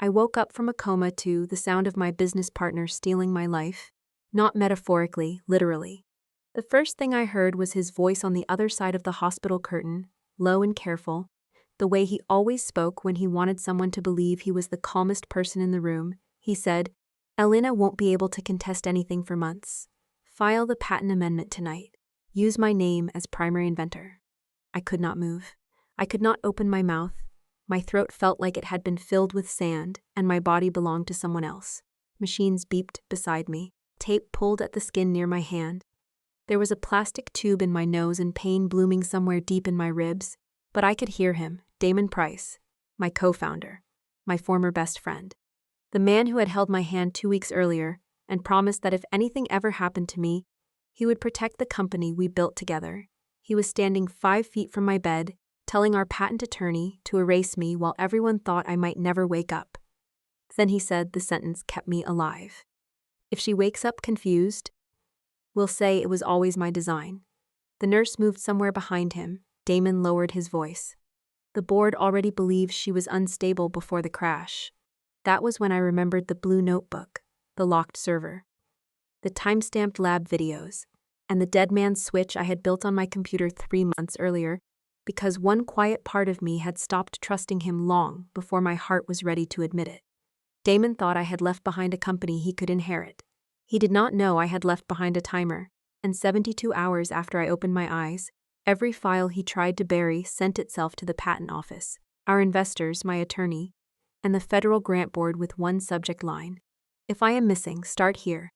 I woke up from a coma to the sound of my business partner stealing my life. Not metaphorically, literally. The first thing I heard was his voice on the other side of the hospital curtain, low and careful, the way he always spoke when he wanted someone to believe he was the calmest person in the room. He said, "Elena won't be able to contest anything for months. File the patent amendment tonight. Use my name as primary inventor." I could not move. I could not open my mouth. My throat felt like it had been filled with sand, and my body belonged to someone else. Machines beeped beside me. Tape pulled at the skin near my hand. There was a plastic tube in my nose and pain blooming somewhere deep in my ribs, but I could hear him, Damon Price, my co-founder, my former best friend. The man who had held my hand 2 weeks earlier and promised that if anything ever happened to me, he would protect the company we built together. He was standing 5 feet from my bed, telling our patent attorney to erase me while everyone thought I might never wake up. Then he said the sentence kept me alive. "If she wakes up confused, we'll say it was always my design." The nurse moved somewhere behind him. Damon lowered his voice. "The board already believes she was unstable before the crash." That was when I remembered the blue notebook, the locked server, the time-stamped lab videos, and the dead man's switch I had built on my computer 3 months earlier, because one quiet part of me had stopped trusting him long before my heart was ready to admit it. Damon thought I had left behind a company he could inherit. He did not know I had left behind a timer, and 72 hours after I opened my eyes, every file he tried to bury sent itself to the patent office, our investors, my attorney, and the federal grant board with one subject line: "If I am missing, start here.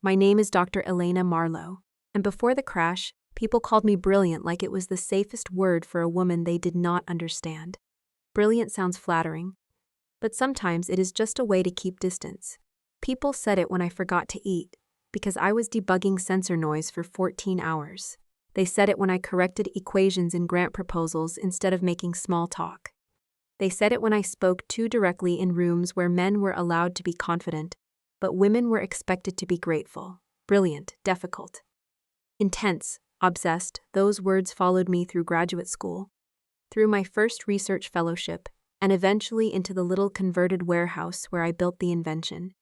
My name is Dr. Elena Marlowe." And before the crash, people called me brilliant like it was the safest word for a woman they did not understand. Brilliant sounds flattering, but sometimes it is just a way to keep distance. People said it when I forgot to eat, because I was debugging sensor noise for 14 hours. They said it when I corrected equations in grant proposals instead of making small talk. They said it when I spoke too directly in rooms where men were allowed to be confident, but women were expected to be grateful, brilliant, difficult, intense, obsessed. Those words followed me through graduate school, through my first research fellowship, and eventually into the little converted warehouse where I built the invention.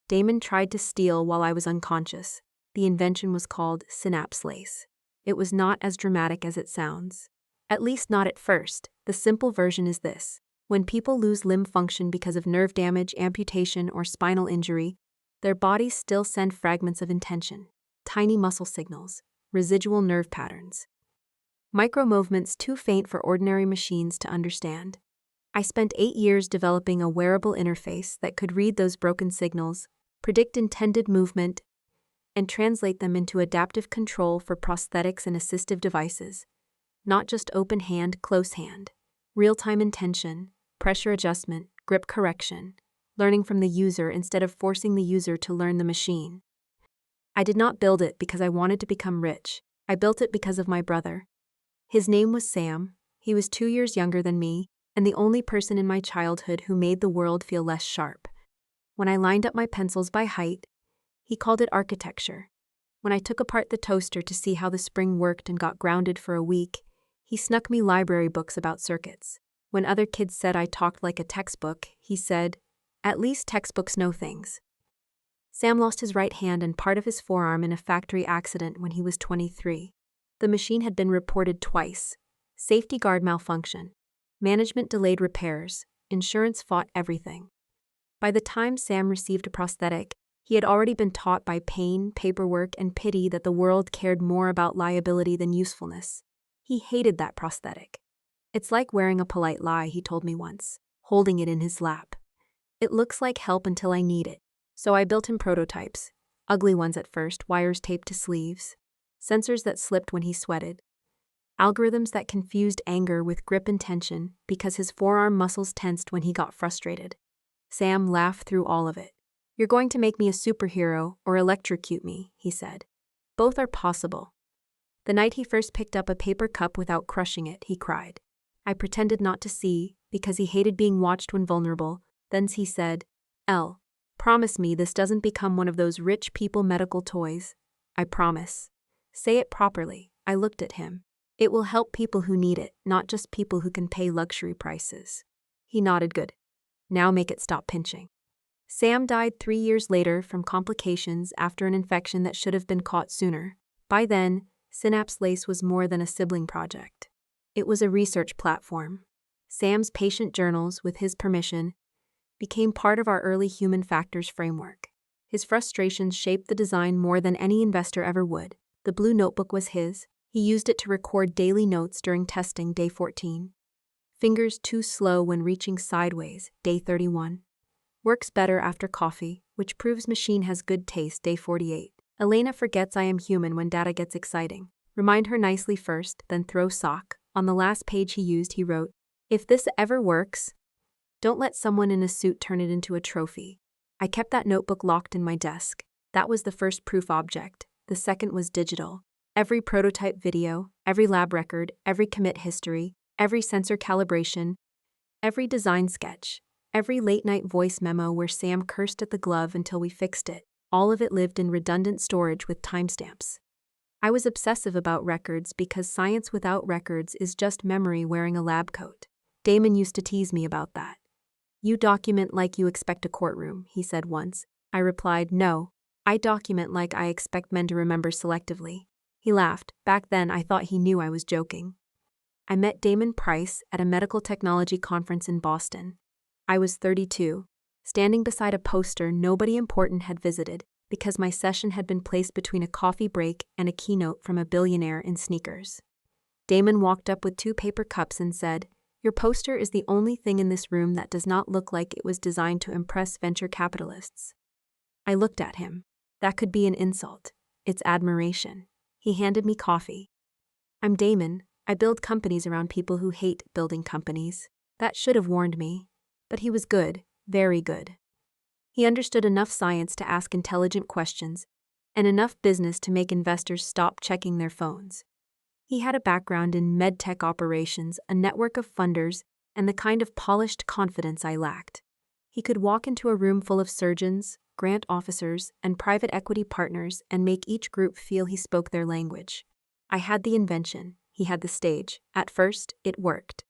Damon tried to steal while I was unconscious. The invention was called synapse lace. It was not as dramatic as it sounds. At least not at first. The simple version is this: when people lose limb function because of nerve damage, amputation, or spinal injury, their bodies still send fragments of intention, tiny muscle signals, residual nerve patterns, micro-movements too faint for ordinary machines to understand. I spent 8 years developing a wearable interface that could read those broken signals, predict intended movement, and translate them into adaptive control for prosthetics and assistive devices. Not just open hand, close hand. Real-time intention, pressure adjustment, grip correction, learning from the user instead of forcing the user to learn the machine. I did not build it because I wanted to become rich. I built it because of my brother. His name was Sam. He was 2 years younger than me, and the only person in my childhood who made the world feel less sharp. When I lined up my pencils by height, he called it architecture. When I took apart the toaster to see how the spring worked and got grounded for a week, he snuck me library books about circuits. When other kids said I talked like a textbook, he said, "At least textbooks know things." Sam lost his right hand and part of his forearm in a factory accident when he was 23. The machine had been reported twice. Safety guard malfunction. Management delayed repairs. Insurance fought everything. By the time Sam received a prosthetic, he had already been taught by pain, paperwork, and pity that the world cared more about liability than usefulness. He hated that prosthetic. "It's like wearing a polite lie," he told me once, holding it in his lap. "It looks like help until I need it." So I built him prototypes, ugly ones at first, wires taped to sleeves, sensors that slipped when he sweated, algorithms that confused anger with grip and tension because his forearm muscles tensed when he got frustrated. Sam laughed through all of it. "You're going to make me a superhero or electrocute me," he said. "Both are possible." The night he first picked up a paper cup without crushing it, he cried. I pretended not to see, because he hated being watched when vulnerable. Then he said, "Elle, promise me this doesn't become one of those rich people medical toys." "I promise." "Say it properly." I looked at him. "It will help people who need it, not just people who can pay luxury prices." He nodded. "Good." Now make it stop pinching. Sam died 3 years later from complications after an infection that should have been caught sooner. By then, Synapse Lace was more than a sibling project. It was a research platform. Sam's patient journals, with his permission, became part of our early human factors framework. His frustrations shaped the design more than any investor ever would. The blue notebook was his. He used it to record daily notes during testing, day 14. Fingers too slow when reaching sideways, day 31. Works better after coffee, which proves machine has good taste, day 48. Elena forgets I am human when data gets exciting. Remind her nicely first, then throw sock. On the last page he used, he wrote, "If this ever works, don't let someone in a suit turn it into a trophy." I kept that notebook locked in my desk. That was the first proof object. The second was digital. Every prototype video, every lab record, every commit history, every sensor calibration, every design sketch, every late-night voice memo where Sam cursed at the glove until we fixed it, all of it lived in redundant storage with timestamps. I was obsessive about records because science without records is just memory wearing a lab coat. Damon used to tease me about that. "You document like you expect a courtroom," he said once. I replied, "No, I document like I expect men to remember selectively." He laughed. Back then, I thought he knew I was joking. I met Damon Price at a medical technology conference in Boston. I was 32, standing beside a poster nobody important had visited because my session had been placed between a coffee break and a keynote from a billionaire in sneakers. Damon walked up with 2 paper cups and said, "Your poster is the only thing in this room that does not look like it was designed to impress venture capitalists." I looked at him. That could be an insult. It's admiration. He handed me coffee. "I'm Damon. I build companies around people who hate building companies." That should have warned me. But he was good, very good. He understood enough science to ask intelligent questions, and enough business to make investors stop checking their phones. He had a background in medtech operations, a network of funders, and the kind of polished confidence I lacked. He could walk into a room full of surgeons, grant officers, and private equity partners and make each group feel he spoke their language. I had the invention. He had the stage. At first, it worked.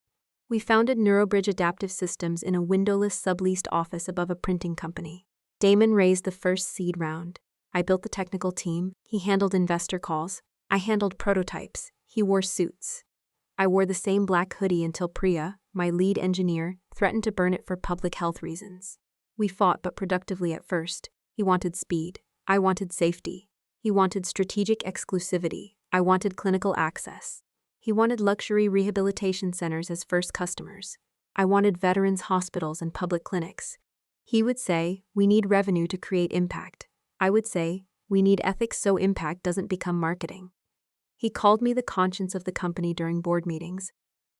We founded NeuroBridge Adaptive Systems in a windowless subleased office above a printing company. Damon raised the first seed round. I built the technical team. He handled investor calls. I handled prototypes. He wore suits. I wore the same black hoodie until Priya, my lead engineer, threatened to burn it for public health reasons. We fought, but productively at first. He wanted speed. I wanted safety. He wanted strategic exclusivity. I wanted clinical access. He wanted luxury rehabilitation centers as first customers. I wanted veterans' hospitals and public clinics. He would say, "We need revenue to create impact." I would say, "We need ethics so impact doesn't become marketing." He called me the conscience of the company during board meetings.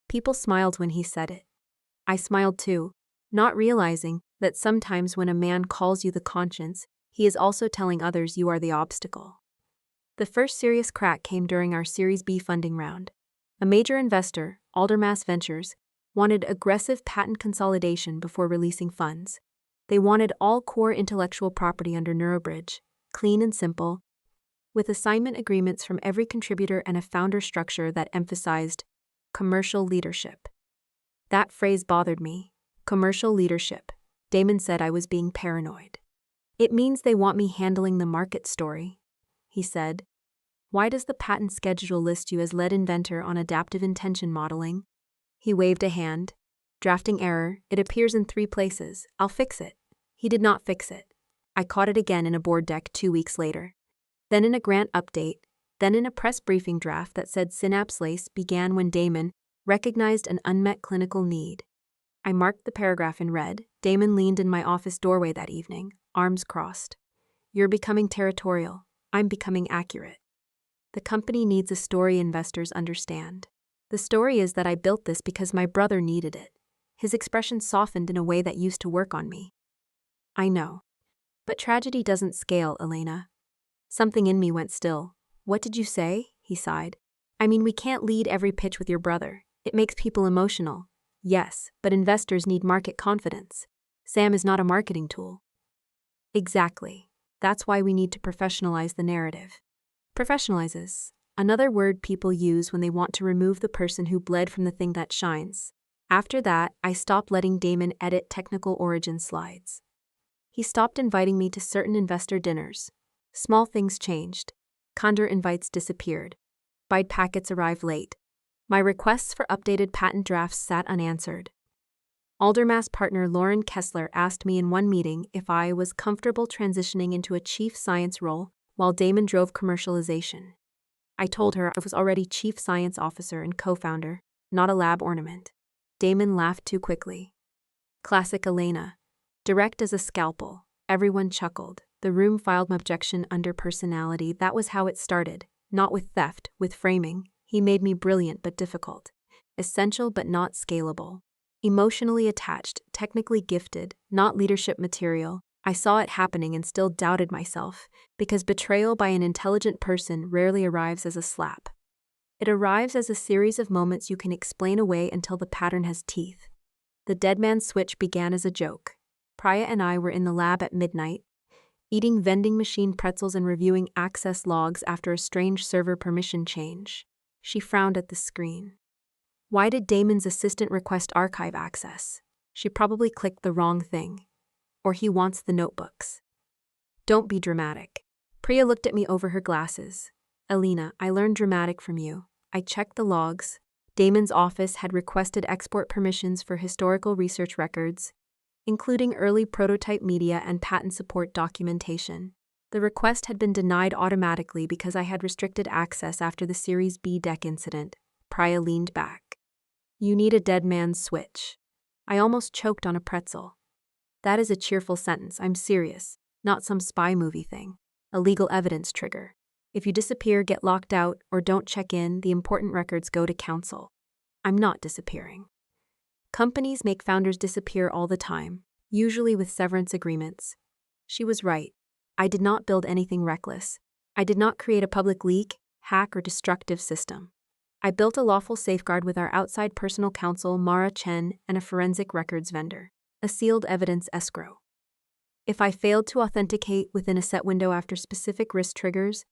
People smiled when he said it. I smiled too, not realizing that sometimes when a man calls you the conscience, he is also telling others you are the obstacle. The first serious crack came during our Series B funding round. A major investor, Aldermass Ventures, wanted aggressive patent consolidation before releasing funds. They wanted all core intellectual property under NeuroBridge, clean and simple, with assignment agreements from every contributor and a founder structure that emphasized commercial leadership. That phrase bothered me. Commercial leadership. Damon said I was being paranoid. "It means they want me handling the market story," he said. "Why does the patent schedule list you as lead inventor on adaptive intention modeling?" He waved a hand. "Drafting error. It appears in 3 places. I'll fix it." He did not fix it. I caught it again in a board deck 2 weeks later. Then in a grant update. Then in a press briefing draft that said Synapse Lace began when Damon recognized an unmet clinical need. I marked the paragraph in red. Damon leaned in my office doorway that evening, arms crossed. "You're becoming territorial. I'm becoming accurate. The company needs a story investors understand. The story is that I built this because my brother needed it." His expression softened in a way that used to work on me. "I know. But tragedy doesn't scale, Elena." Something in me went still. "What did you say?" he sighed. "I mean, we can't lead every pitch with your brother. It makes people emotional." "Yes, but investors need market confidence. Sam is not a marketing tool." "Exactly. That's why we need to professionalize the narrative." Professionalizes. Another word people use when they want to remove the person who bled from the thing that shines. After that, I stopped letting Damon edit technical origin slides. He stopped inviting me to certain investor dinners. Small things changed. Condor invites disappeared. Bide packets arrived late. My requests for updated patent drafts sat unanswered. Aldermass partner Lauren Kessler asked me in one meeting if I was comfortable transitioning into a chief science role while Damon drove commercialization. I told her I was already chief science officer and co-founder, not a lab ornament. Damon laughed too quickly. Classic Elena. Direct as a scalpel. Everyone chuckled. The room filed my objection under personality. That was how it started. Not with theft, with framing. He made me brilliant but difficult. Essential but not scalable. Emotionally attached, technically gifted, not leadership material. I saw it happening and still doubted myself, because betrayal by an intelligent person rarely arrives as a slap. It arrives as a series of moments you can explain away until the pattern has teeth. The dead man's switch began as a joke. Priya and I were in the lab at midnight, eating vending machine pretzels and reviewing access logs after a strange server permission change. She frowned at the screen. Why did Damon's assistant request archive access? She probably clicked the wrong thing. Or he wants the notebooks. Don't be dramatic. Priya looked at me over her glasses. Elena, I learned dramatic from you. I checked the logs. Damon's office had requested export permissions for historical research records, including early prototype media and patent support documentation. The request had been denied automatically because I had restricted access after the Series B deck incident. Priya leaned back. You need a dead man's switch. I almost choked on a pretzel. That is a cheerful sentence. I'm serious, not some spy movie thing. A legal evidence trigger. If you disappear, get locked out, or don't check in, the important records go to counsel. I'm not disappearing. Companies make founders disappear all the time, usually with severance agreements. She was right. I did not build anything reckless. I did not create a public leak, hack, or destructive system. I built a lawful safeguard with our outside personal counsel, Mara Chen, and a forensic records vendor. A sealed evidence escrow. If I failed to authenticate within a set window after specific risk triggers,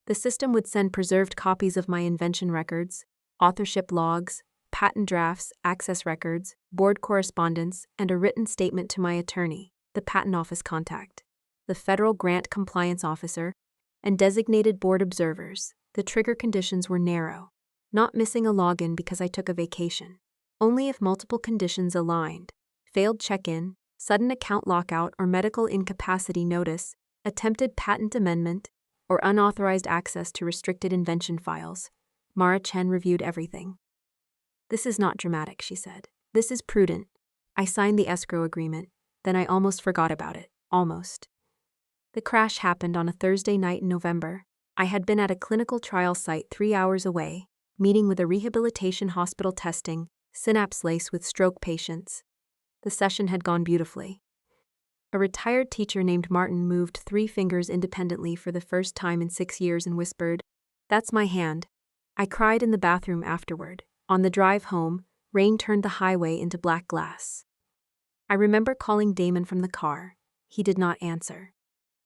the system would send preserved copies of my invention records, authorship logs, patent drafts, access records, board correspondence, and a written statement to my attorney, the patent office contact, the federal grant compliance officer, and designated board observers. The trigger conditions were narrow. Not missing a login because I took a vacation. Only if multiple conditions aligned. Failed check-in, sudden account lockout or medical incapacity notice, attempted patent amendment, or unauthorized access to restricted invention files. Mara Chen reviewed everything. This is not dramatic, she said. This is prudent. I signed the escrow agreement, then I almost forgot about it. Almost. The crash happened on a Thursday night in November. I had been at a clinical trial site 3 hours away, meeting with a rehabilitation hospital testing synapse lace with stroke patients. The session had gone beautifully. A retired teacher named Martin moved 3 fingers independently for the first time in 6 years and whispered, "That's my hand." I cried in the bathroom afterward. On the drive home, rain turned the highway into black glass. I remember calling Damon from the car. He did not answer.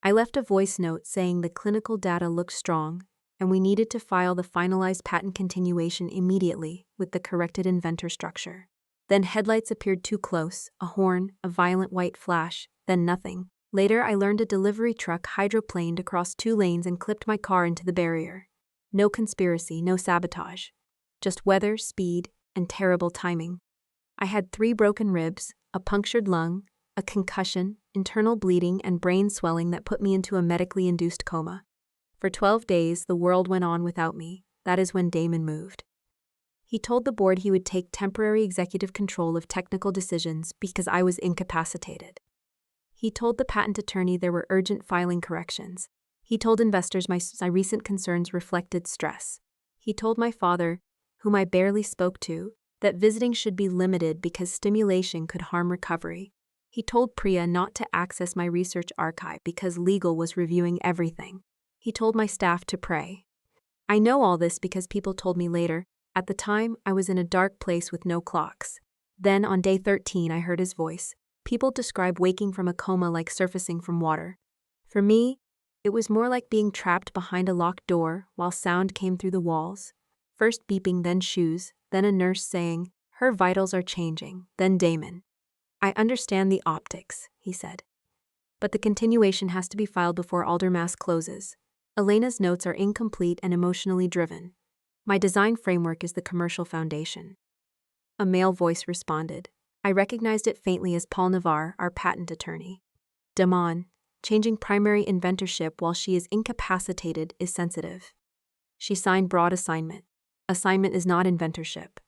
I left a voice note saying the clinical data looked strong, and we needed to file the finalized patent continuation immediately with the corrected inventor structure. Then headlights appeared too close, a horn, a violent white flash, then nothing. Later I learned a delivery truck hydroplaned across 2 lanes and clipped my car into the barrier. No conspiracy, no sabotage. Just weather, speed, and terrible timing. I had 3 broken ribs, a punctured lung, a concussion, internal bleeding, and brain swelling that put me into a medically induced coma. For 12 days, the world went on without me. That is when Damon moved. He told the board he would take temporary executive control of technical decisions because I was incapacitated. He told the patent attorney there were urgent filing corrections. He told investors my recent concerns reflected stress. He told my father, whom I barely spoke to, that visiting should be limited because stimulation could harm recovery. He told Priya not to access my research archive because legal was reviewing everything. He told my staff to pray. I know all this because people told me later. At the time, I was in a dark place with no clocks. Then, on day 13, I heard his voice. People describe waking from a coma like surfacing from water. For me, it was more like being trapped behind a locked door while sound came through the walls. First beeping, then shoes, then a nurse saying, Her vitals are changing. Then Damon. I understand the optics, he said. But the continuation has to be filed before Aldermass closes. Elena's notes are incomplete and emotionally driven. My design framework is the commercial foundation. A male voice responded. I recognized it faintly as Paul Navarre, our patent attorney. Damon, changing primary inventorship while she is incapacitated is sensitive. She signed broad assignment. Assignment is not inventorship.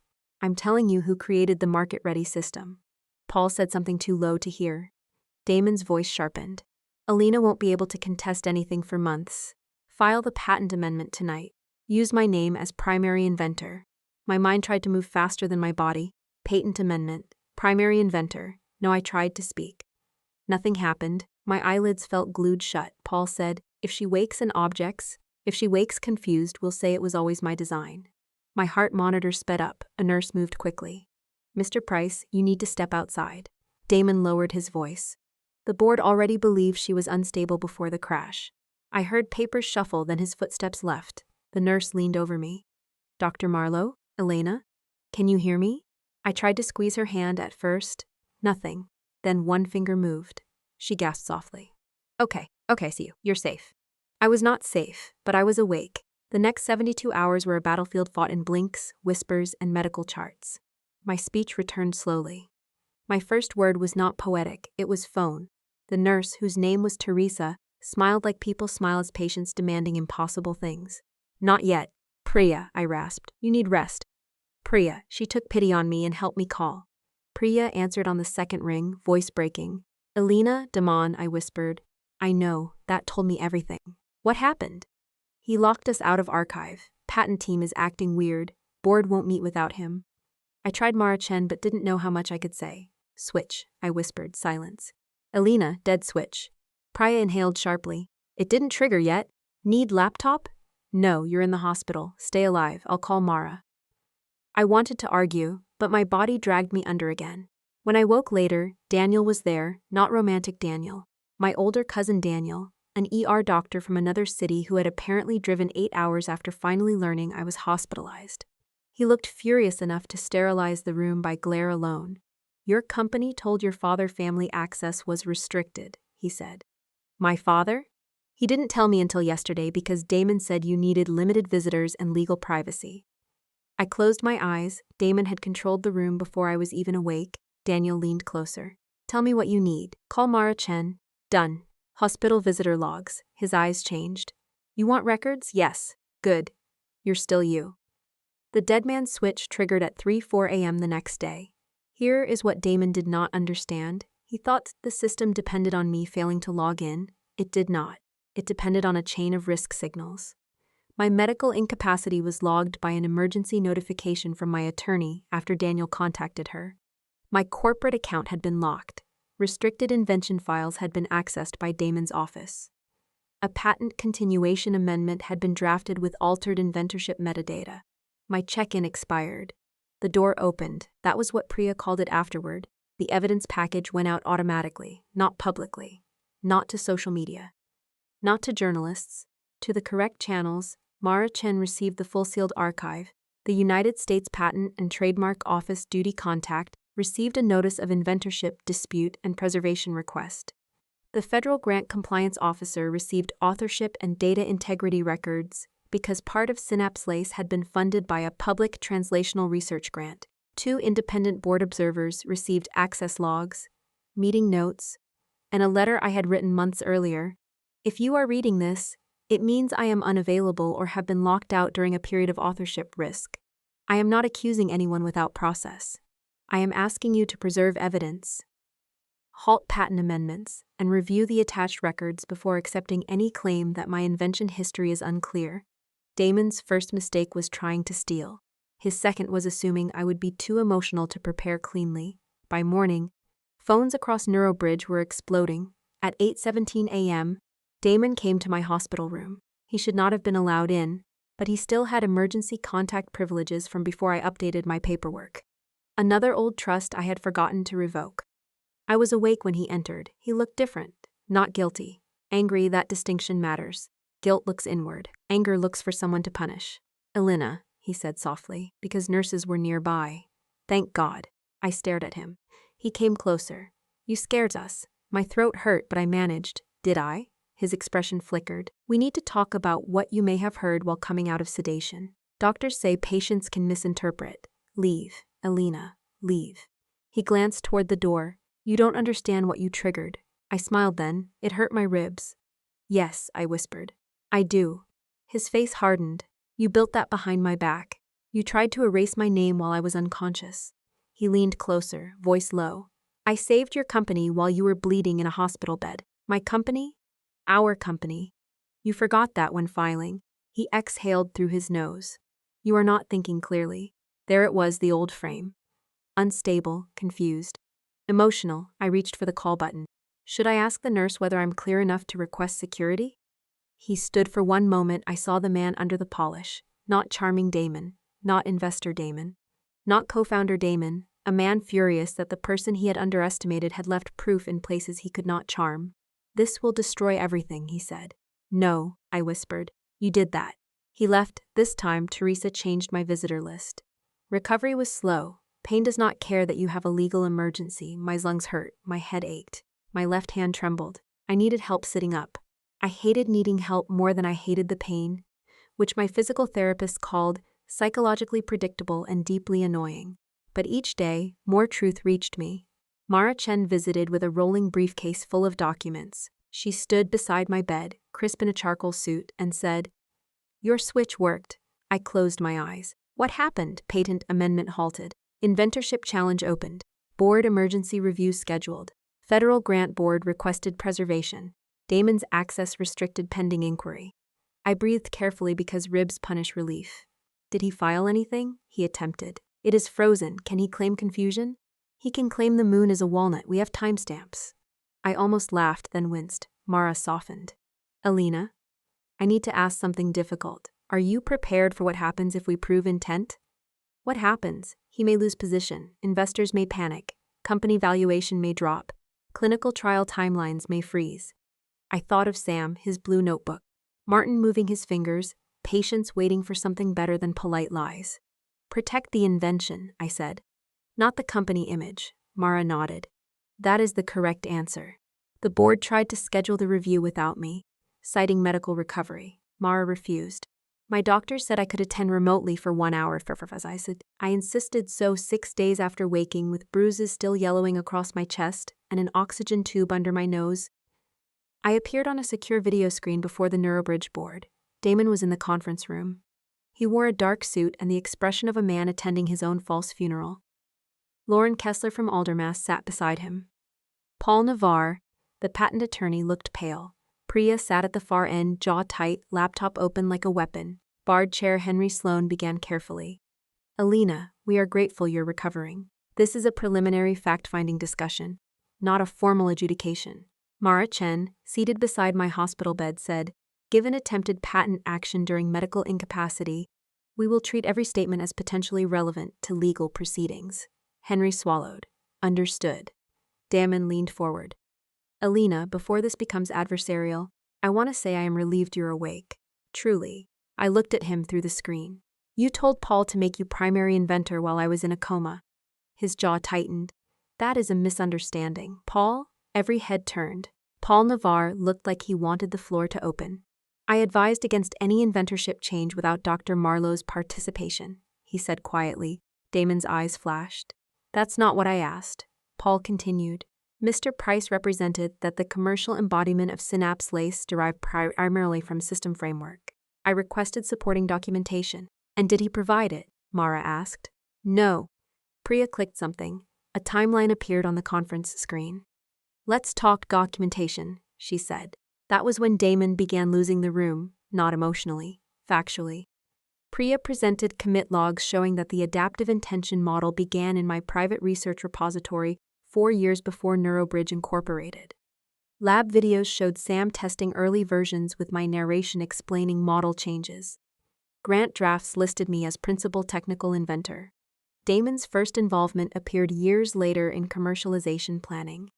I'm telling you who created the market-ready system. Paul said something too low to hear. Damon's voice sharpened. Elena won't be able to contest anything for months. File the patent amendment tonight. Use my name as primary inventor. My mind tried to move faster than my body. Patent amendment. Primary inventor. No, I tried to speak. Nothing happened. My eyelids felt glued shut. Paul said, if she wakes confused, we'll say it was always my design. My heart monitor sped up. A nurse moved quickly. Mr. Price, you need to step outside. Damon lowered his voice. The board already believed she was unstable before the crash. I heard papers shuffle, then his footsteps left. The nurse leaned over me. Dr. Marlowe? Elena? Can you hear me? I tried to squeeze her hand at first. Nothing. Then one finger moved. She gasped softly. Okay, see you. You're safe. I was not safe, but I was awake. The next 72 hours were a battlefield fought in blinks, whispers, and medical charts. My speech returned slowly. My first word was not poetic, it was phone. The nurse, whose name was Teresa, smiled like people smile as patients demanding impossible things. Not yet. Priya, I rasped. You need rest. Priya, she took pity on me and helped me call. Priya answered on the second ring, voice breaking. Elena, Damon, I whispered. I know, that told me everything. What happened? He locked us out of archive. Patent team is acting weird. Board won't meet without him. I tried Mara Chen but didn't know how much I could say. Switch, I whispered, silence. Elena, dead switch. Priya inhaled sharply. It didn't trigger yet. Need laptop? No, you're in the hospital. Stay alive. I'll call Mara. I wanted to argue, but my body dragged me under again. When I woke later, Daniel was there, not romantic Daniel. My older cousin Daniel, an ER doctor from another city who had apparently driven 8 hours after finally learning I was hospitalized. He looked furious enough to sterilize the room by glare alone. Your company told your father family access was restricted, he said. My father? He didn't tell me until yesterday because Damon said you needed limited visitors and legal privacy. I closed my eyes. Damon had controlled the room before I was even awake. Daniel leaned closer. Tell me what you need. Call Mara Chen. Done. Hospital visitor logs. His eyes changed. You want records? Yes. Good. You're still you. The dead man's switch triggered at 3:04 a.m. the next day. Here is what Damon did not understand. He thought the system depended on me failing to log in. It did not. It depended on a chain of risk signals. My medical incapacity was logged by an emergency notification from my attorney after Daniel contacted her. My corporate account had been locked. Restricted invention files had been accessed by Damon's office. A patent continuation amendment had been drafted with altered inventorship metadata. My check-in expired. The door opened. That was what Priya called it afterward. The evidence package went out automatically, not publicly, not to social media, not to journalists, to the correct channels. Mara Chen received the full sealed archive. The United States Patent and Trademark Office duty contact received a notice of inventorship dispute and preservation request. The Federal Grant Compliance Officer received authorship and data integrity records because part of Synapse Lace had been funded by a public translational research grant. 2 independent board observers received access logs, meeting notes, and a letter I had written months earlier. If you are reading this, it means I am unavailable or have been locked out during a period of authorship risk. I am not accusing anyone without process. I am asking you to preserve evidence, halt patent amendments, and review the attached records before accepting any claim that my invention history is unclear. Damon's first mistake was trying to steal. His second was assuming I would be too emotional to prepare cleanly. By morning, phones across Neurobridge were exploding. At 8:17 a.m., Damon came to my hospital room. He should not have been allowed in, but he still had emergency contact privileges from before I updated my paperwork. Another old trust I had forgotten to revoke. I was awake when he entered. He looked different, not guilty. Angry, that distinction matters. Guilt looks inward. Anger looks for someone to punish. Elena, he said softly, because nurses were nearby. Thank God. I stared at him. He came closer. You scared us. My throat hurt, but I managed. Did I? His expression flickered. We need to talk about what you may have heard while coming out of sedation. Doctors say patients can misinterpret. Leave, Alina, leave. He glanced toward the door. You don't understand what you triggered. I smiled then. It hurt my ribs. Yes, I whispered. I do. His face hardened. You built that behind my back. You tried to erase my name while I was unconscious. He leaned closer, voice low. I saved your company while you were bleeding in a hospital bed. My company? Our company. You forgot that when filing. He exhaled through his nose. You are not thinking clearly. There it was, the old frame. Unstable, confused. Emotional, I reached for the call button. Should I ask the nurse whether I'm clear enough to request security? He stood for one moment. I saw the man under the polish. Not charming Damon. Not investor Damon. Not co-founder Damon. A man furious that the person he had underestimated had left proof in places he could not charm. This will destroy everything, he said. No, I whispered. You did that. He left. This time, Teresa changed my visitor list. Recovery was slow. Pain does not care that you have a legal emergency. My lungs hurt. My head ached. My left hand trembled. I needed help sitting up. I hated needing help more than I hated the pain, which my physical therapist called psychologically predictable and deeply annoying. But each day, more truth reached me. Mara Chen visited with a rolling briefcase full of documents. She stood beside my bed, crisp in a charcoal suit, and said, Your switch worked. I closed my eyes. What happened? Patent amendment halted. Inventorship challenge opened. Board emergency review scheduled. Federal grant board requested preservation. Damon's access restricted pending inquiry. I breathed carefully because ribs punish relief. Did he file anything? He attempted. It is frozen. Can he claim confusion? He can claim the moon is a walnut. We have timestamps. I almost laughed, then winced. Mara softened. Alina, I need to ask something difficult. Are you prepared for what happens if we prove intent? What happens? He may lose position. Investors may panic. Company valuation may drop. Clinical trial timelines may freeze. I thought of Sam, his blue notebook. Martin moving his fingers, patience waiting for something better than polite lies. Protect the invention, I said. Not the company image. Mara nodded. That is the correct answer. The board tried to schedule the review without me, citing medical recovery. Mara refused. My doctor said I could attend remotely for 1 hour, as I said. I insisted, so 6 days after waking with bruises still yellowing across my chest and an oxygen tube under my nose, I appeared on a secure video screen before the Neurobridge board. Damon was in the conference room. He wore a dark suit and the expression of a man attending his own false funeral. Lauren Kessler from Aldermass sat beside him. Paul Navarre, the patent attorney, looked pale. Priya sat at the far end, jaw tight, laptop open like a weapon. Barred chair Henry Sloan began carefully. Alina, we are grateful you're recovering. This is a preliminary fact-finding discussion, not a formal adjudication. Mara Chen, seated beside my hospital bed, said, Given attempted patent action during medical incapacity, we will treat every statement as potentially relevant to legal proceedings. Henry swallowed. Understood. Damon leaned forward. Alina, before this becomes adversarial, I want to say I am relieved you're awake. Truly. I looked at him through the screen. You told Paul to make you primary inventor while I was in a coma. His jaw tightened. That is a misunderstanding. Paul? Every head turned. Paul Navarre looked like he wanted the floor to open. I advised against any inventorship change without Dr. Marlowe's participation, he said quietly. Damon's eyes flashed. That's not what I asked. Paul continued. Mr. Price represented that the commercial embodiment of synapse lace derived primarily from system framework. I requested supporting documentation. And did he provide it? Mara asked. No. Priya clicked something. A timeline appeared on the conference screen. Let's talk documentation, she said. That was when Damon began losing the room, not emotionally, factually. Priya presented commit logs showing that the adaptive intention model began in my private research repository 4 years before Neurobridge Incorporated. Lab videos showed Sam testing early versions with my narration explaining model changes. Grant drafts listed me as principal technical inventor. Damon's first involvement appeared years later in commercialization planning.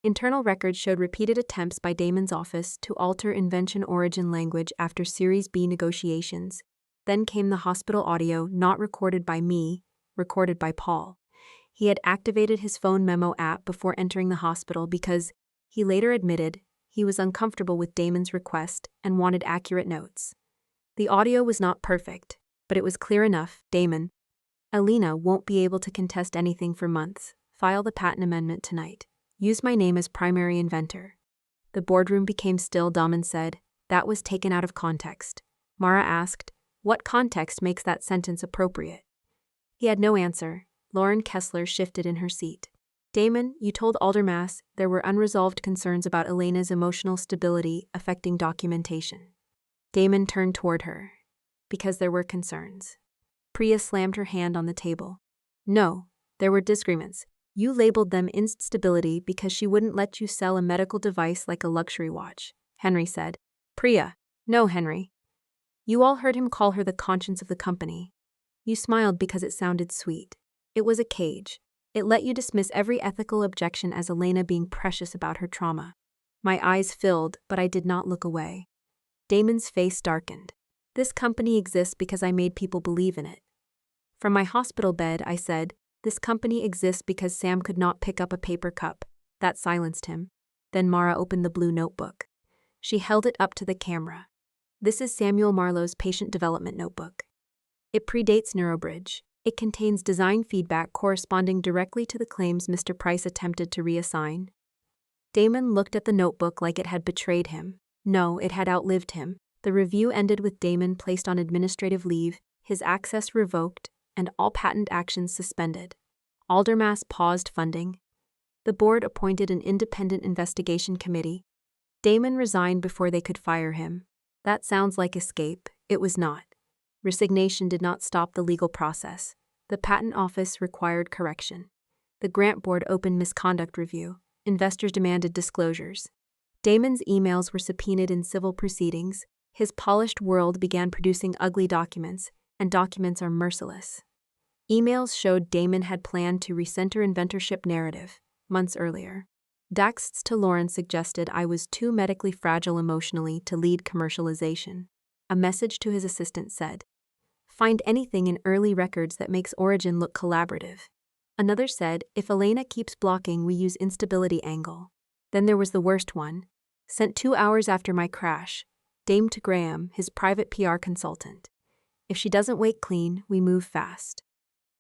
Internal records showed repeated attempts by Damon's office to alter invention origin language after Series B negotiations. Then came the hospital audio, not recorded by me, recorded by Paul. He had activated his phone memo app before entering the hospital because, he later admitted, he was uncomfortable with Damon's request and wanted accurate notes. The audio was not perfect, but it was clear enough. Damon, Alina won't be able to contest anything for months. File the patent amendment tonight. Use my name as primary inventor. The boardroom became still. Damon said, that was taken out of context. Mara asked, what context makes that sentence appropriate? He had no answer. Lauren Kessler shifted in her seat. Damon, you told Aldermass there were unresolved concerns about Elena's emotional stability affecting documentation. Damon turned toward her. Because there were concerns. Priya slammed her hand on the table. No, there were disagreements. You labeled them instability because she wouldn't let you sell a medical device like a luxury watch, Henry said. Priya, no, Henry. You all heard him call her the conscience of the company. You smiled because it sounded sweet. It was a cage. It let you dismiss every ethical objection as Elena being precious about her trauma. My eyes filled, but I did not look away. Damon's face darkened. This company exists because I made people believe in it. From my hospital bed, I said, this company exists because Sam could not pick up a paper cup. That silenced him. Then Mara opened the blue notebook. She held it up to the camera. This is Samuel Marlowe's patient development notebook. It predates Neurobridge. It contains design feedback corresponding directly to the claims Mr. Price attempted to reassign. Damon looked at the notebook like it had betrayed him. No, it had outlived him. The review ended with Damon placed on administrative leave, his access revoked, and all patent actions suspended. Aldermass paused funding. The board appointed an independent investigation committee. Damon resigned before they could fire him. That sounds like escape. It was not. Resignation did not stop the legal process. The patent office required correction. The grant board opened misconduct review. Investors demanded disclosures. Damon's emails were subpoenaed in civil proceedings. His polished world began producing ugly documents, and documents are merciless. Emails showed Damon had planned to recenter inventorship narrative, months earlier. Texts to Lauren suggested I was too medically fragile emotionally to lead commercialization. A message to his assistant said, find anything in early records that makes Origin look collaborative. Another said, if Elena keeps blocking, we use instability angle. Then there was the worst one. Sent 2 hours after my crash. Dame to Graham, his private PR consultant. If she doesn't wake clean, we move fast.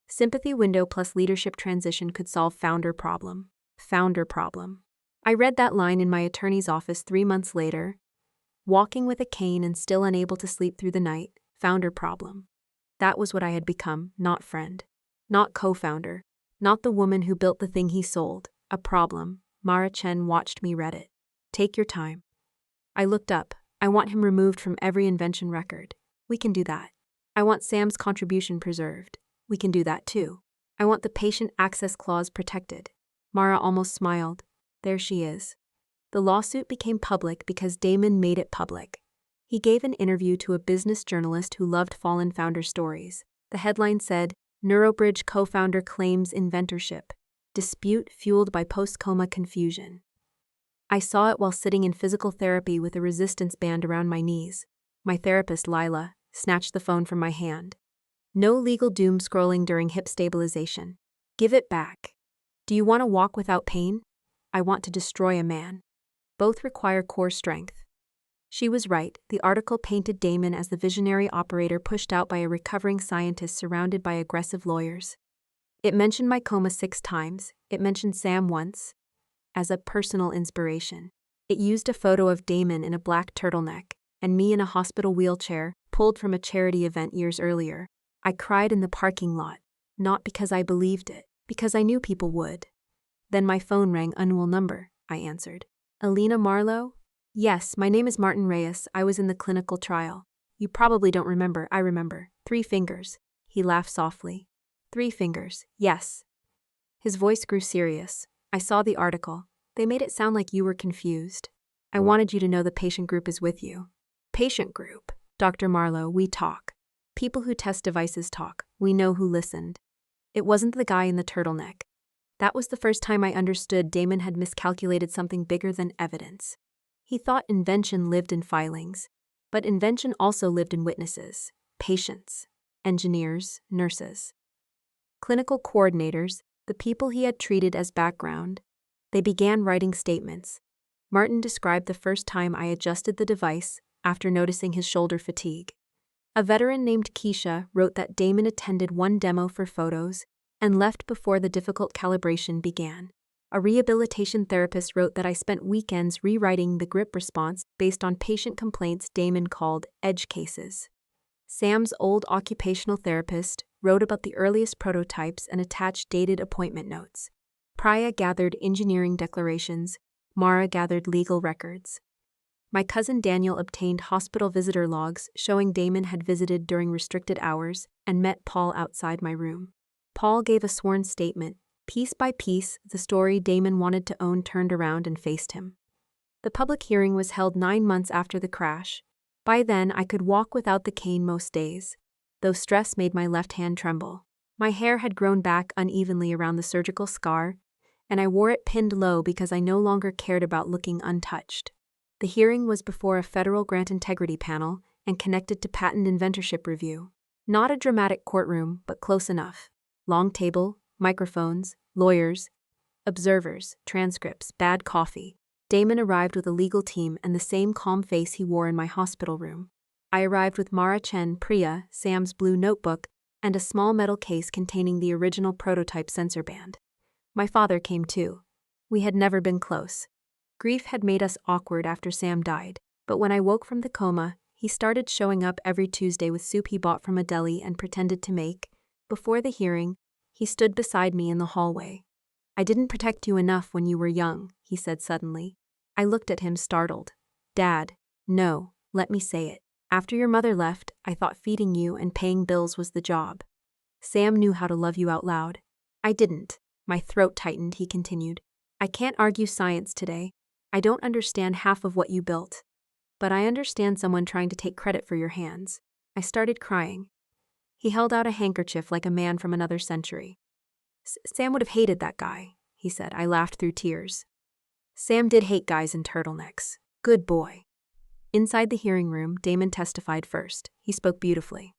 Sympathy window plus leadership transition could solve founder problem. Founder problem. I read that line in my attorney's office 3 months later. Walking with a cane and still unable to sleep through the night. Founder problem. That was what I had become, not friend. Not co-founder. Not the woman who built the thing he sold. A problem. Mara Chen watched me read it. Take your time. I looked up. I want him removed from every invention record. We can do that. I want Sam's contribution preserved. We can do that too. I want the patient access clause protected. Mara almost smiled. There she is. The lawsuit became public because Damon made it public. He gave an interview to a business journalist who loved fallen founder stories. The headline said, Neurobridge co-founder claims inventorship. Dispute fueled by post-coma confusion. I saw it while sitting in physical therapy with a resistance band around my knees. My therapist, Lila, snatched the phone from my hand. No legal doom scrolling during hip stabilization. Give it back. Do you want to walk without pain? I want to destroy a man. Both require core strength. She was right. The article painted Damon as the visionary operator pushed out by a recovering scientist surrounded by aggressive lawyers. It mentioned my coma 6 times. It mentioned Sam once. As a personal inspiration. It used a photo of Damon in a black turtleneck and me in a hospital wheelchair, pulled from a charity event years earlier. I cried in the parking lot, not because I believed it, because I knew people would. Then my phone rang. Unknown number, I answered. Elena Marlowe? Yes, my name is Martin Reyes. I was in the clinical trial. You probably don't remember. I remember. 3 fingers. He laughed softly. 3 fingers. Yes. His voice grew serious. I saw the article. They made it sound like you were confused. I wanted you to know the patient group is with you. Patient group. Dr. Marlowe, we talk. People who test devices talk. We know who listened. It wasn't the guy in the turtleneck. That was the first time I understood Damon had miscalculated something bigger than evidence. He thought invention lived in filings, but invention also lived in witnesses, patients, engineers, nurses, clinical coordinators, The people he had treated as background. They began writing statements. Martin described the first time I adjusted the device after noticing his shoulder fatigue. A veteran named Keisha wrote that Damon attended one demo for photos and left before the difficult calibration began. A rehabilitation therapist wrote that I spent weekends rewriting the grip response based on patient complaints Damon called edge cases. Sam's old occupational therapist wrote about the earliest prototypes and attached dated appointment notes. Priya gathered engineering declarations. Mara gathered legal records. My cousin Daniel obtained hospital visitor logs showing Damon had visited during restricted hours and met Paul outside my room. Paul gave a sworn statement. Piece by piece, the story Damon wanted to own turned around and faced him. The public hearing was held 9 months after the crash. By then, I could walk without the cane most days, though stress made my left hand tremble. My hair had grown back unevenly around the surgical scar, and I wore it pinned low because I no longer cared about looking untouched. The hearing was before a federal grant integrity panel and connected to patent inventorship review. Not a dramatic courtroom, but close enough. Long table, microphones, lawyers, observers, transcripts, bad coffee. Damon arrived with a legal team and the same calm face he wore in my hospital room. I arrived with Mara Chen, Priya, Sam's blue notebook, and a small metal case containing the original prototype sensor band. My father came too. We had never been close. Grief had made us awkward after Sam died, but when I woke from the coma, he started showing up every Tuesday with soup he bought from a deli and pretended to make. Before the hearing, he stood beside me in the hallway. "I didn't protect you enough when you were young," he said suddenly. I looked at him startled. "Dad, no, let me say it. After your mother left, I thought feeding you and paying bills was the job. Sam knew how to love you out loud. I didn't." My throat tightened, he continued. "I can't argue science today. I don't understand half of what you built. But I understand someone trying to take credit for your hands." I started crying. He held out a handkerchief like a man from another century. "Sam would have hated that guy," he said. I laughed through tears. Sam did hate guys in turtlenecks. Good boy. Inside the hearing room, Damon testified first. He spoke beautifully.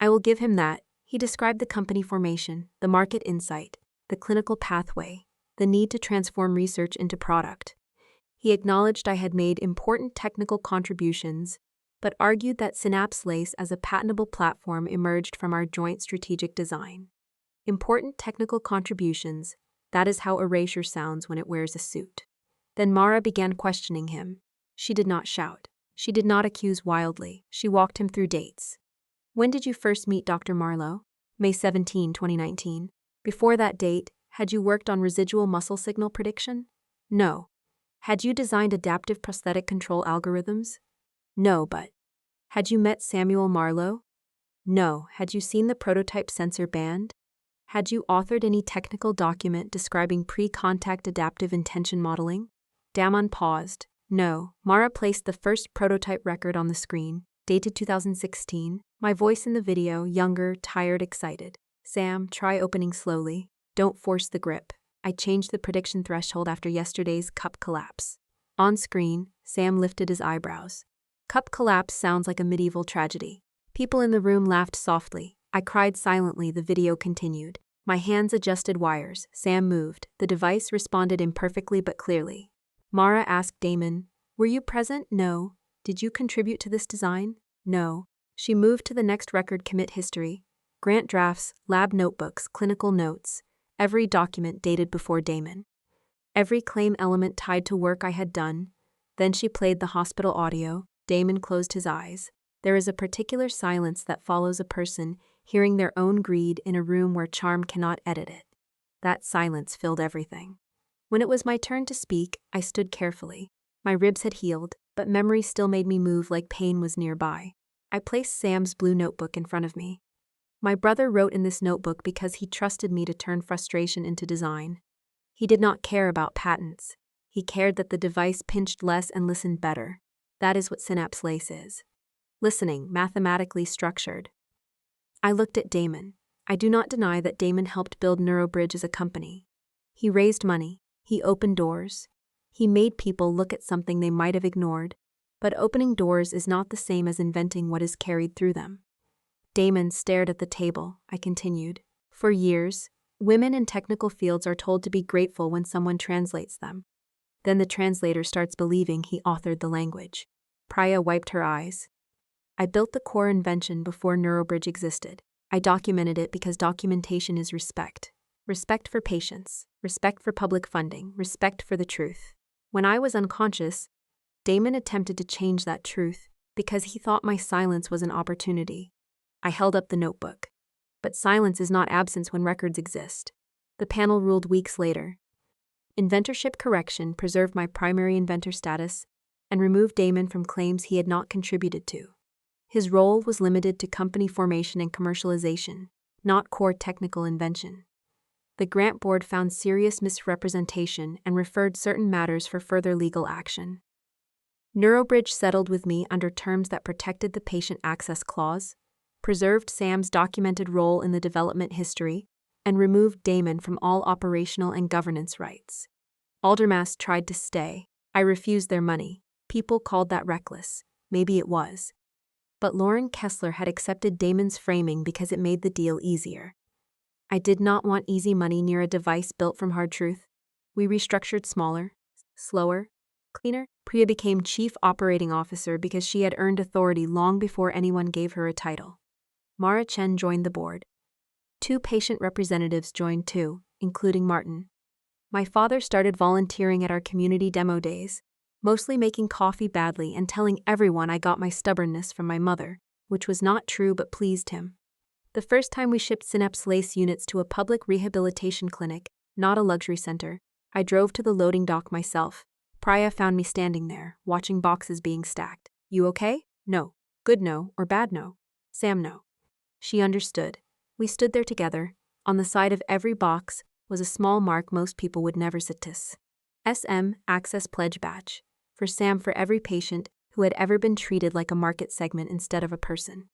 I will give him that. He described the company formation, the market insight, the clinical pathway, the need to transform research into product. He acknowledged I had made important technical contributions, but argued that Synapse Lace as a patentable platform emerged from our joint strategic design. Important technical contributions, that is how erasure sounds when it wears a suit. Then Mara began questioning him. She did not shout. She did not accuse wildly. She walked him through dates. "When did you first meet Dr. Marlowe?" "May 17, 2019. Before that date, had you worked on residual muscle signal prediction?" "No." "Had you designed adaptive prosthetic control algorithms?" "No, but..." "Had you met Samuel Marlowe?" "No." "Had you seen the prototype sensor band?" "Had you authored any technical document describing pre-contact adaptive intention modeling?" Damon paused. "No." Mara placed the first prototype record on the screen, dated 2016. My voice in the video, younger, tired, excited. "Sam, try opening slowly. Don't force the grip. I changed the prediction threshold after yesterday's cup collapse." On screen, Sam lifted his eyebrows. "Cup collapse sounds like a medieval tragedy." People in the room laughed softly. I cried silently. The video continued. My hands adjusted wires. Sam moved. The device responded imperfectly but clearly. Mara asked Damon, "Were you present?" "No." "Did you contribute to this design?" "No." She moved to the next record. Commit history. Grant drafts, lab notebooks, clinical notes. Every document dated before Damon. Every claim element tied to work I had done. Then she played the hospital audio. Damon closed his eyes. There is a particular silence that follows a person hearing their own greed in a room where charm cannot edit it. That silence filled everything. When it was my turn to speak, I stood carefully. My ribs had healed, but memory still made me move like pain was nearby. I placed Sam's blue notebook in front of me. My brother wrote in this notebook because he trusted me to turn frustration into design. He did not care about patents. He cared that the device pinched less and listened better. That is what Synapse Lace is. Listening, mathematically structured. I looked at Damon. I do not deny that Damon helped build NeuroBridge as a company. He raised money. He opened doors. He made people look at something they might have ignored. But opening doors is not the same as inventing what is carried through them. Damon stared at the table. I continued. "For years, Women in technical fields are told to be grateful when someone translates them. Then the translator starts believing he authored the language. Priya wiped her eyes. I built the core invention before NeuroBridge existed. I documented it because documentation is respect. Respect for patients, respect for public funding, respect for the truth. When I was unconscious, Damon attempted to change that truth because he thought my silence was an opportunity. I held up the notebook. But silence is not absence when records exist. The panel ruled weeks later. Inventorship correction preserved my primary inventor status and removed Damon from claims he had not contributed to. His role was limited to company formation and commercialization, not core technical invention. The grant board found serious misrepresentation and referred certain matters for further legal action. NeuroBridge settled with me under terms that protected the patient access clause, preserved Sam's documented role in the development history, and removed Damon from all operational and governance rights. Aldermass tried to stay. I refused their money. People called that reckless. Maybe it was. But Lauren Kessler had accepted Damon's framing because it made the deal easier. I did not want easy money near a device built from hard truth. We restructured smaller, slower, cleaner. Priya became Chief Operating Officer because she had earned authority long before anyone gave her a title. Mara Chen joined the board. 2 patient representatives joined too, including Martin. My father started volunteering at our community demo days, mostly making coffee badly and telling everyone I got my stubbornness from my mother, which was not true but pleased him. The first time we shipped Synapse Lace units to a public rehabilitation clinic, not a luxury center, I drove to the loading dock myself. Priya found me standing there, watching boxes being stacked. You okay? No. Good no, or bad no. Sam no. She understood. We stood there together. On the side of every box was a small mark most people would never notice. SM Access Pledge Badge. For Sam, for every patient who had ever been treated like a market segment instead of a person.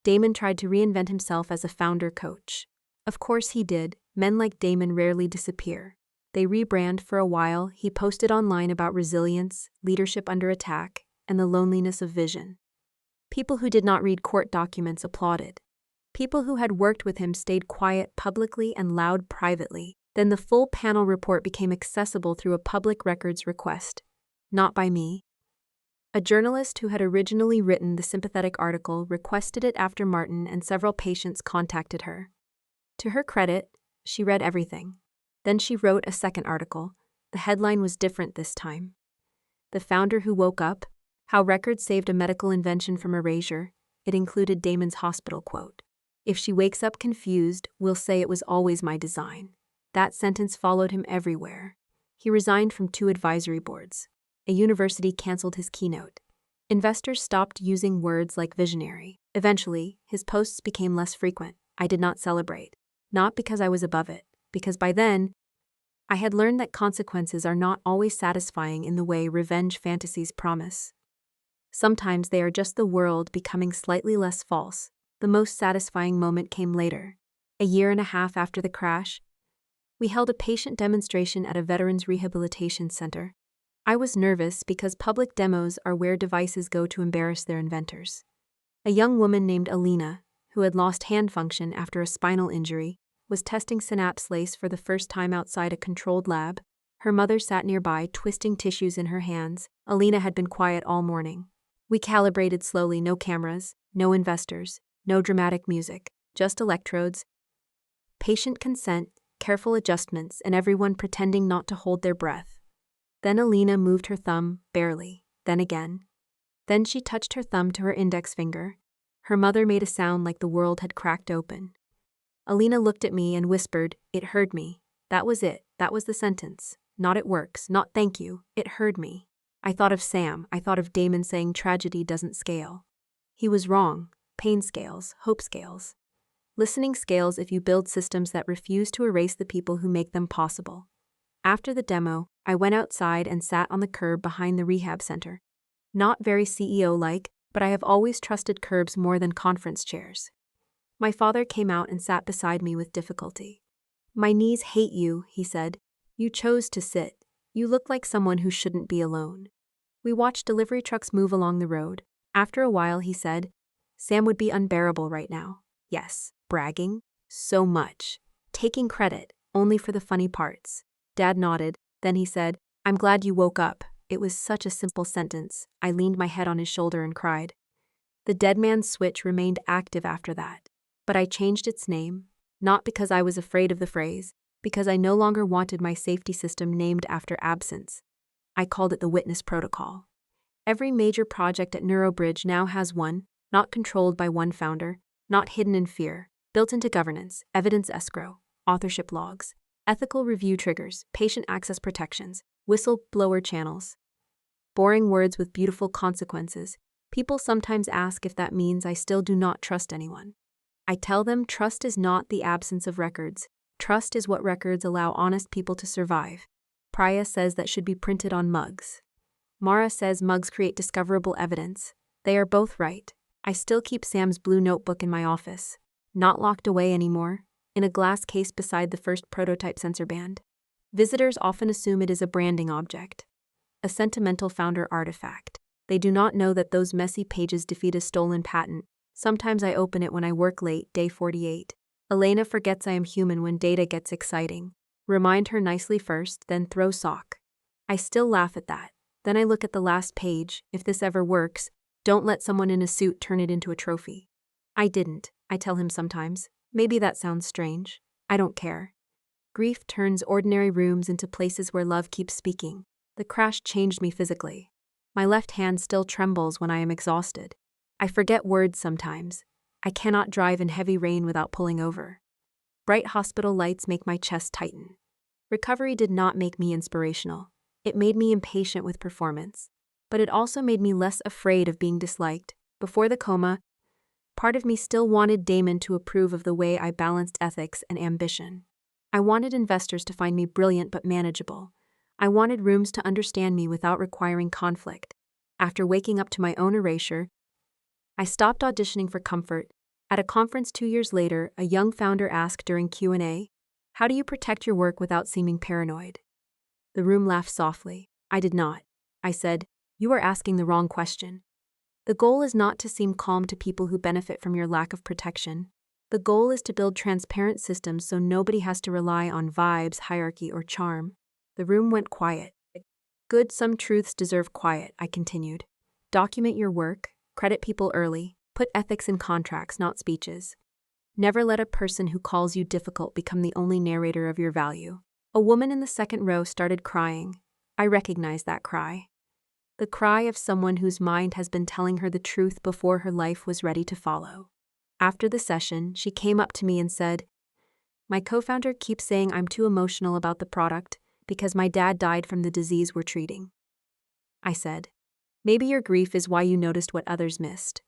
Damon tried to reinvent himself as a founder coach. Of course he did. Men like Damon rarely disappear. They rebrand. For a while, he posted online about resilience, leadership under attack, and the loneliness of vision. People who did not read court documents applauded. People who had worked with him stayed quiet publicly and loud privately. Then the full panel report became accessible through a public records request. Not by me. A journalist who had originally written the sympathetic article requested it after Martin and several patients contacted her. To her credit, she read everything. Then she wrote a second article. The headline was different this time. The founder who woke up, how records saved a medical invention from erasure. It included Damon's hospital quote. If she wakes up confused, we'll say it was always my design. That sentence followed him everywhere. He resigned from 2 advisory boards. A university canceled his keynote. Investors stopped using words like visionary. Eventually, his posts became less frequent. I did not celebrate. Not because I was above it, because by then, I had learned that consequences are not always satisfying in the way revenge fantasies promise. Sometimes they are just the world becoming slightly less false. The most satisfying moment came later. A year and a half after the crash, we held a patient demonstration at a veterans rehabilitation center. I was nervous because public demos are where devices go to embarrass their inventors. A young woman named Alina, who had lost hand function after a spinal injury, was testing Synapse Lace for the first time outside a controlled lab. Her mother sat nearby, twisting tissues in her hands. Alina had been quiet all morning. We calibrated slowly, no cameras, no investors, no dramatic music, just electrodes, patient consent, careful adjustments, and everyone pretending not to hold their breath. Then Alina moved her thumb, barely, then again. Then she touched her thumb to her index finger. Her mother made a sound like the world had cracked open. Alina looked at me and whispered, "It heard me." That was it. That was the sentence. Not "it works," not "thank you." It heard me. I thought of Sam. I thought of Damon saying tragedy doesn't scale. He was wrong. Pain scales, hope scales. Listening scales if you build systems that refuse to erase the people who make them possible. After the demo, I went outside and sat on the curb behind the rehab center. Not very CEO-like, but I have always trusted curbs more than conference chairs. My father came out and sat beside me with difficulty. "My knees hate you," he said. "You chose to sit. You look like someone who shouldn't be alone." We watched delivery trucks move along the road. After a while, he said, "Sam would be unbearable right now." Yes, bragging. So much. taking credit, only for the funny parts. Dad nodded, then he said, "I'm glad you woke up." It was such a simple sentence. I leaned my head on his shoulder and cried. The dead man's switch remained active after that, but I changed its name, not because I was afraid of the phrase, because I no longer wanted my safety system named after absence. I called it the witness protocol. Every major project at NeuroBridge now has one, not controlled by one founder, not hidden in fear, built into governance, evidence escrow, authorship logs, ethical review triggers, patient access protections, whistleblower channels. Boring words with beautiful consequences. People sometimes ask if that means I still do not trust anyone. I tell them trust is not the absence of records. Trust is what records allow honest people to survive. Priya says that should be printed on mugs. Mara says mugs create discoverable evidence. They are both right. I still keep Sam's blue notebook in my office. Not locked away anymore, in a glass case beside the first prototype sensor band. Visitors often assume it is a branding object, a sentimental founder artifact. They do not know that those messy pages defeat a stolen patent. Sometimes I open it when I work late, day 48. Elena forgets I am human when data gets exciting. Remind her nicely first, then throw sock. I still laugh at that. Then I look at the last page. If this ever works, don't let someone in a suit turn it into a trophy. I didn't, I tell him sometimes. Maybe that sounds strange. I don't care. Grief turns ordinary rooms into places where love keeps speaking. The crash changed me physically. My left hand still trembles when I am exhausted. I forget words sometimes. I cannot drive in heavy rain without pulling over. Bright hospital lights make my chest tighten. Recovery did not make me inspirational. It made me impatient with performance. But it also made me less afraid of being disliked. Before the coma, part of me still wanted Damon to approve of the way I balanced ethics and ambition. I wanted investors to find me brilliant but manageable. I wanted rooms to understand me without requiring conflict. After waking up to my own erasure, I stopped auditioning for comfort. At a conference 2 years later, a young founder asked during Q&A, "How do you protect your work without seeming paranoid?" The room laughed softly. I did not. I said, "You are asking the wrong question. The goal is not to seem calm to people who benefit from your lack of protection. The goal is to build transparent systems so nobody has to rely on vibes, hierarchy, or charm." The room went quiet. "Good, some truths deserve quiet," I continued. "Document your work, credit people early, put ethics in contracts, not speeches. Never let a person who calls you difficult become the only narrator of your value." A woman in the second row started crying. I recognized that cry. The cry of someone whose mind has been telling her the truth before her life was ready to follow. After the session, she came up to me and said, "My co-founder keeps saying I'm too emotional about the product because my dad died from the disease we're treating." I said, "Maybe your grief is why you noticed what others missed.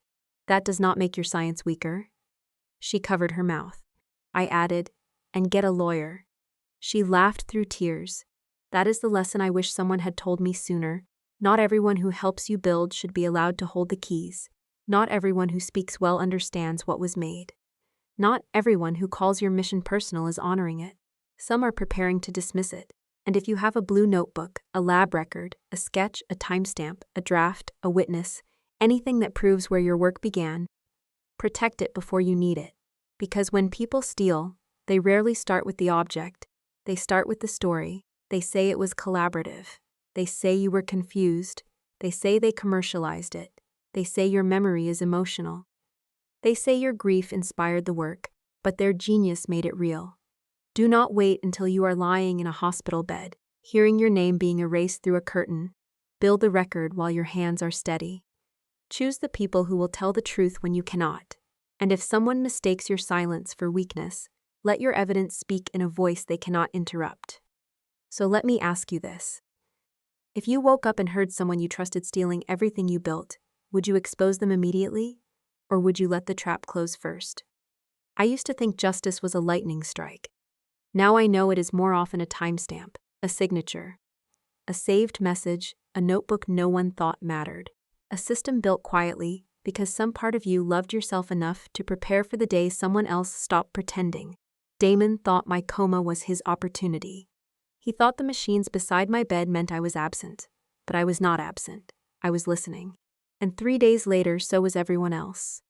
That does not make your science weaker." She covered her mouth. I added, "And get a lawyer." She laughed through tears. That is the lesson I wish someone had told me sooner. Not everyone who helps you build should be allowed to hold the keys. Not everyone who speaks well understands what was made. Not everyone who calls your mission personal is honoring it. Some are preparing to dismiss it. And if you have a blue notebook, a lab record, a sketch, a timestamp, a draft, a witness, anything that proves where your work began, protect it before you need it. Because when people steal, they rarely start with the object. They start with the story. They say it was collaborative. They say you were confused. They say they commercialized it. They say your memory is emotional. They say your grief inspired the work, but their genius made it real. Do not wait until you are lying in a hospital bed, hearing your name being erased through a curtain. Build the record while your hands are steady. Choose the people who will tell the truth when you cannot. And if someone mistakes your silence for weakness, let your evidence speak in a voice they cannot interrupt. So let me ask you this. If you woke up and heard someone you trusted stealing everything you built, would you expose them immediately? Or would you let the trap close first? I used to think justice was a lightning strike. Now I know it is more often a timestamp, a signature, a saved message, a notebook no one thought mattered. A system built quietly because some part of you loved yourself enough to prepare for the day someone else stopped pretending. Damon thought my coma was his opportunity. He thought the machines beside my bed meant I was absent. But I was not absent. I was listening. And 3 days later, so was everyone else.